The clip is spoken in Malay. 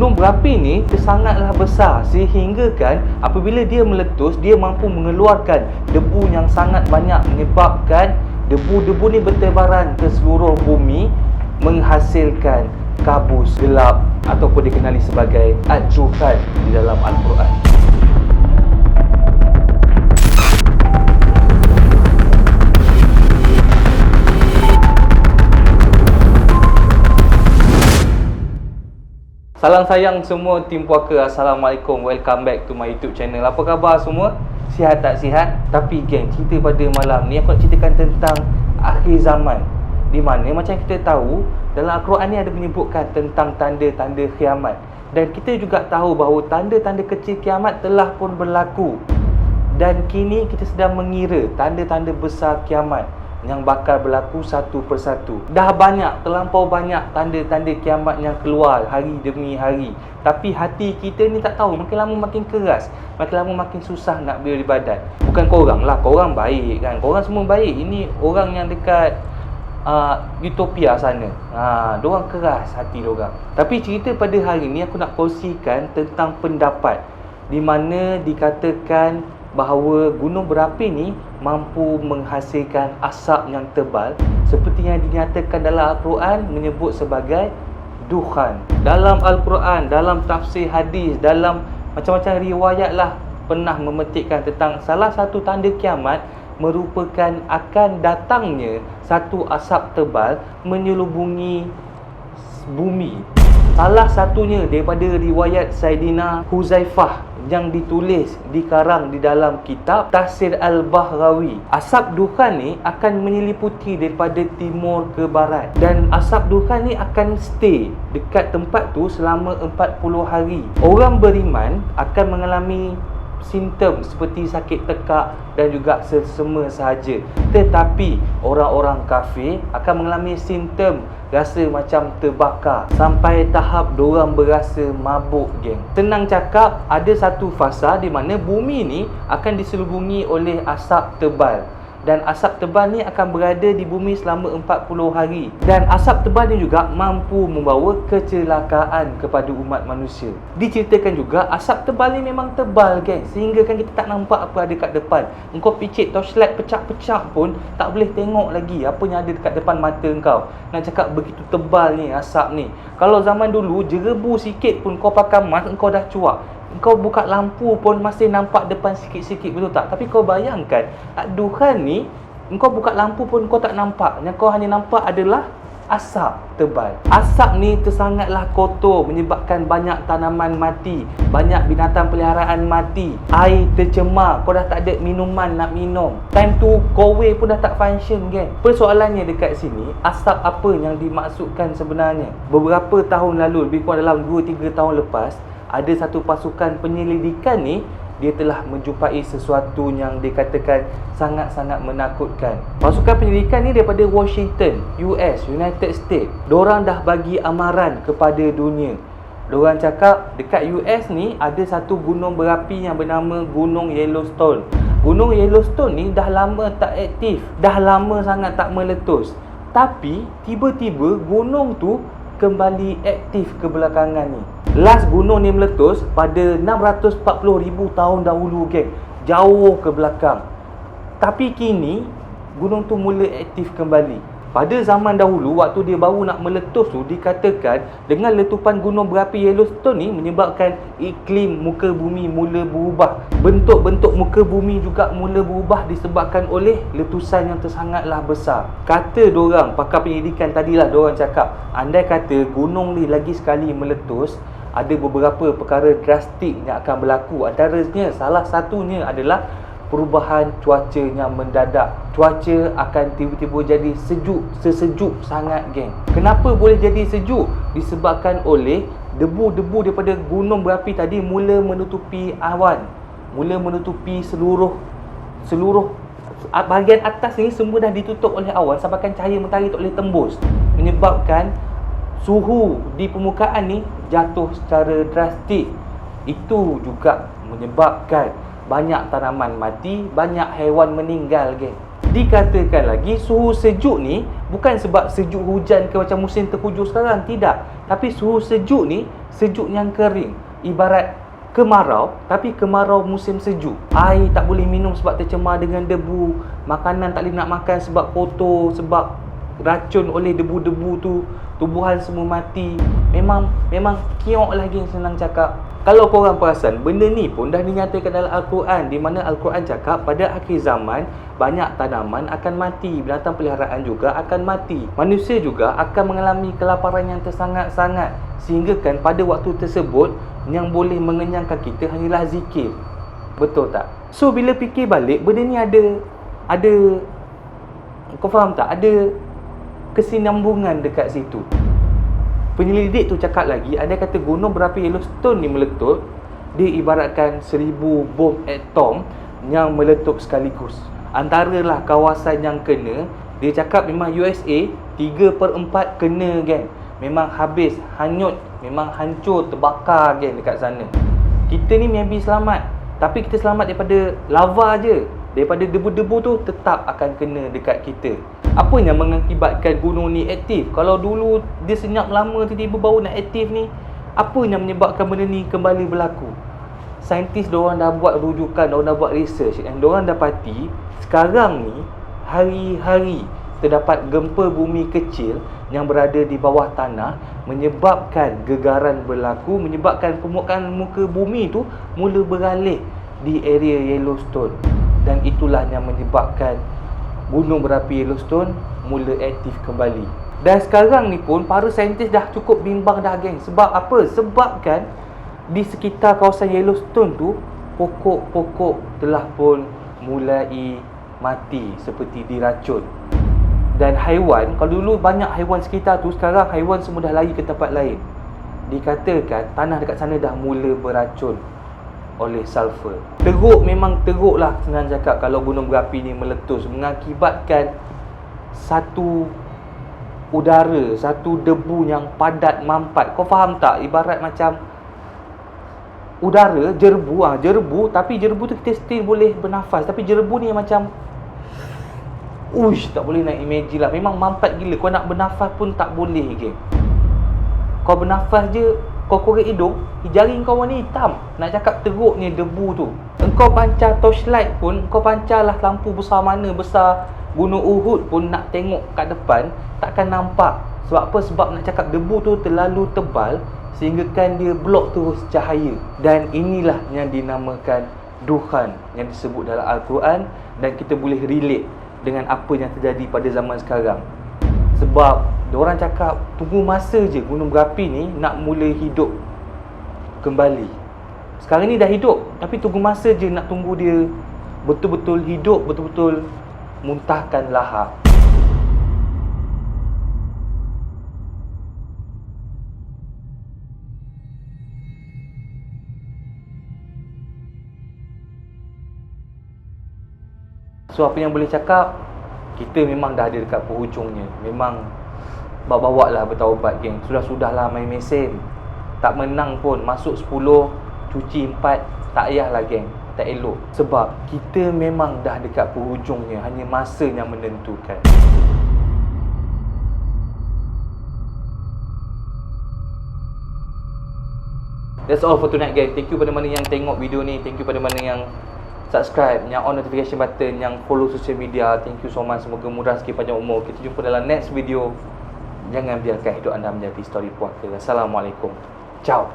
Gunung berapi ni sangatlah besar sehingga kan apabila dia meletus, dia mampu mengeluarkan debu yang sangat banyak, menyebabkan debu-debu ni bertebaran ke seluruh bumi, menghasilkan kabus gelap ataupun dikenali sebagai Ad-Dukhan di dalam Al-Quran. Salam sayang semua tim puaka. Assalamualaikum. Welcome back to my YouTube channel. Apa khabar semua? Sihat tak sihat? Tapi geng, cerita pada malam ni aku nak ceritakan tentang akhir zaman, di mana macam kita tahu dalam Al-Quran ni ada menyebutkan tentang tanda-tanda kiamat. Dan kita juga tahu bahawa tanda-tanda kecil kiamat telah pun berlaku. Dan kini kita sedang mengira tanda-tanda besar kiamat yang bakal berlaku satu persatu. Dah banyak, terlampau banyak tanda-tanda kiamat yang keluar hari demi hari. Tapi hati kita ni tak tahu, makin lama makin keras, makin lama makin susah nak beribadat. Bukan korang lah, korang baik kan, korang semua baik. Ini orang yang dekat Utopia sana, diorang keras hati diorang. Tapi cerita pada hari ni aku nak kongsikan tentang pendapat di mana dikatakan bahawa gunung berapi ni mampu menghasilkan asap yang tebal seperti yang dinyatakan dalam Al-Quran menyebut sebagai dukhan. Dalam Al-Quran, dalam tafsir hadis, dalam macam-macam riwayat lah pernah memetikkan tentang salah satu tanda kiamat merupakan akan datangnya satu asap tebal menyelubungi bumi. Salah satunya daripada riwayat Saidina Huzaifah yang ditulis, dikarang di dalam kitab Tafsir Al-Bahrawi. Asap dukhan ni akan menyeliputi daripada timur ke barat, dan asap dukhan ni akan stay dekat tempat tu selama 40 hari. Orang beriman akan mengalami simptom seperti sakit tekak dan juga sesama sahaja. Tetapi orang-orang kafir akan mengalami simptom rasa macam terbakar sampai tahap diorang berasa mabuk geng. Senang cakap, ada satu fasa di mana bumi ni akan diselubungi oleh asap tebal. Dan asap tebal ni akan berada di bumi selama 40 hari. Dan asap tebal ni juga mampu membawa kecelakaan kepada umat manusia. Diceritakan juga asap tebal ni memang tebal geng, sehingga kan kita tak nampak apa ada kat depan. Engkau picit torchlight pecah-pecah pun tak boleh tengok lagi apa yang ada dekat depan mata engkau. Nak cakap begitu tebal ni asap ni. Kalau zaman dulu jerebu sikit pun kau pakai mask, engkau dah cuak. Kau buka lampu pun masih nampak depan sikit-sikit, betul tak? Tapi kau bayangkan, dukhan ni, kau buka lampu pun kau tak nampak. Yang kau hanya nampak adalah asap tebal. Asap ni tersangatlah kotor, menyebabkan banyak tanaman mati, banyak binatang peliharaan mati, air tercemar, kau dah tak ada minuman nak minum. Time tu kowe pun dah tak function kan. Persoalannya dekat sini, asap apa yang dimaksudkan sebenarnya? Beberapa tahun lalu, lebih kurang dalam 2-3 tahun lepas, ada satu pasukan penyelidikan ni, dia telah menjumpai sesuatu yang dikatakan sangat-sangat menakutkan. Pasukan penyelidikan ni daripada Washington, US, United States. Diorang dah bagi amaran kepada dunia. Diorang cakap dekat US ni ada satu gunung berapi yang bernama Gunung Yellowstone. Gunung Yellowstone ni dah lama tak aktif, dah lama sangat tak meletus. Tapi tiba-tiba gunung tu kembali aktif kebelakangan ni. Last gunung ni meletus pada 640,000 tahun dahulu geng, jauh ke belakang. Tapi kini gunung tu mula aktif kembali. Pada zaman dahulu, waktu dia baru nak meletus tu, dikatakan dengan letupan gunung berapi Yellowstone ni menyebabkan iklim muka bumi mula berubah. Bentuk-bentuk muka bumi juga mula berubah disebabkan oleh letusan yang tersangatlah besar. Kata dorang, pakar penyelidikan tadilah, dorang cakap, andai kata gunung ni lagi sekali meletus, ada beberapa perkara drastik yang akan berlaku. Antaranya, salah satunya adalah perubahan cuaca yang mendadak. Cuaca akan tiba-tiba jadi sejuk, sesejuk sangat geng. Kenapa boleh jadi sejuk? Disebabkan oleh debu-debu daripada gunung berapi tadi mula menutupi awan, mula menutupi seluruh bahagian atas ni semua dah ditutup oleh awan, sebabkan cahaya matahari tak boleh tembus, menyebabkan suhu di permukaan ni jatuh secara drastik. Itu juga menyebabkan banyak tanaman mati, banyak haiwan meninggal geng. Dikatakan lagi suhu sejuk ni bukan sebab sejuk hujan ke macam musim tenghuju sekarang, tidak. Tapi suhu sejuk ni sejuk yang kering. Ibarat kemarau, tapi kemarau musim sejuk. Air tak boleh minum sebab tercemar dengan debu. Makanan tak boleh nak makan sebab kotor, sebab racun oleh debu-debu tu. Tumbuhan semua mati. Memang kiok lah geng, senang cakap. Kalau korang perasan, benda ni pun dah dinyatakan dalam Al-Quran, di mana Al-Quran cakap pada akhir zaman banyak tanaman akan mati, binatang peliharaan juga akan mati, manusia juga akan mengalami kelaparan yang tersangat-sangat, sehingga kan pada waktu tersebut yang boleh mengenyangkan kita hanyalah zikir. Betul tak? So bila fikir balik, benda ni ada kau faham tak? Ada kesinambungan dekat situ. Penyelidik tu cakap lagi, ada kata gunung berapi Yellowstone ni meletup, dia ibaratkan 1000 bom atom yang meletup sekaligus. Antaralah kawasan yang kena, dia cakap memang USA 3/4 kena geng. Memang habis, hanyut, memang hancur, terbakar geng dekat sana. Kita ni maybe selamat, tapi kita selamat daripada lava je. Daripada debu-debu tu tetap akan kena dekat kita. Apa yang mengakibatkan gunung ni aktif? Kalau dulu dia senyap lama, tiba-tiba baru nak aktif ni, apa yang menyebabkan benda ni kembali berlaku? Saintis diorang dah buat rujukan, diorang dah buat research, dan diorang dapati sekarang ni hari-hari terdapat gempa bumi kecil yang berada di bawah tanah, menyebabkan gegaran berlaku, menyebabkan permukaan muka bumi tu mula beralih di area Yellowstone. Dan itulah yang menyebabkan gunung berapi Yellowstone mula aktif kembali. Dan sekarang ni pun para saintis dah cukup bimbang dah geng. Sebab apa? Sebab kan di sekitar kawasan Yellowstone tu, pokok-pokok telah pun mulai mati seperti diracun. Dan haiwan, kalau dulu banyak haiwan sekitar tu, sekarang haiwan semua dah lari ke tempat lain. Dikatakan tanah dekat sana dah mula beracun oleh sulfur. Teruk, memang teruk lah senang cakap kalau gunung berapi ni meletus, mengakibatkan satu udara, satu debu yang padat mampat. Kau faham tak? Ibarat macam udara, jerebu, tapi jerebu tu kita still boleh bernafas, tapi jerebu ni macam tak boleh nak imagine lah. Memang mampat gila. Kau nak bernafas pun tak boleh geng. Kau bernafas je, kau korek hidung, jari kau warna hitam. Nak cakap teruknya debu tu. Engkau pancar torchlight pun, kau pancarlah lampu besar mana, besar gunung Uhud pun, nak tengok kat depan takkan nampak. Sebab apa? Sebab nak cakap debu tu terlalu tebal sehingga kan dia blok terus cahaya. Dan inilah yang dinamakan duhan yang disebut dalam Al-Quran, dan kita boleh relate dengan apa yang terjadi pada zaman sekarang. Sebab diorang cakap tunggu masa je gunung berapi ni nak mula hidup kembali. Sekarang ni dah hidup, tapi tunggu masa je nak tunggu dia betul-betul hidup, betul-betul muntahkan lahar. So apa yang boleh cakap, kita memang dah ada dekat penghujungnya. Memang bawa lah bertaubat geng. Sudah-sudahlah main mesin. Tak menang pun, masuk 10, cuci 4, tak payahlah geng. Tak elok. Sebab kita memang dah dekat penghujungnya. Hanya masa yang menentukan. That's all for tonight guys. Thank you pada mana yang tengok video ni. Thank you pada mana yang subscribe, yang on notification button, yang follow social media. Thank you so much. Semoga murah rezeki, panjang umur. Kita jumpa dalam next video. Jangan biarkan hidup anda menjadi story puaka. Assalamualaikum. Ciao.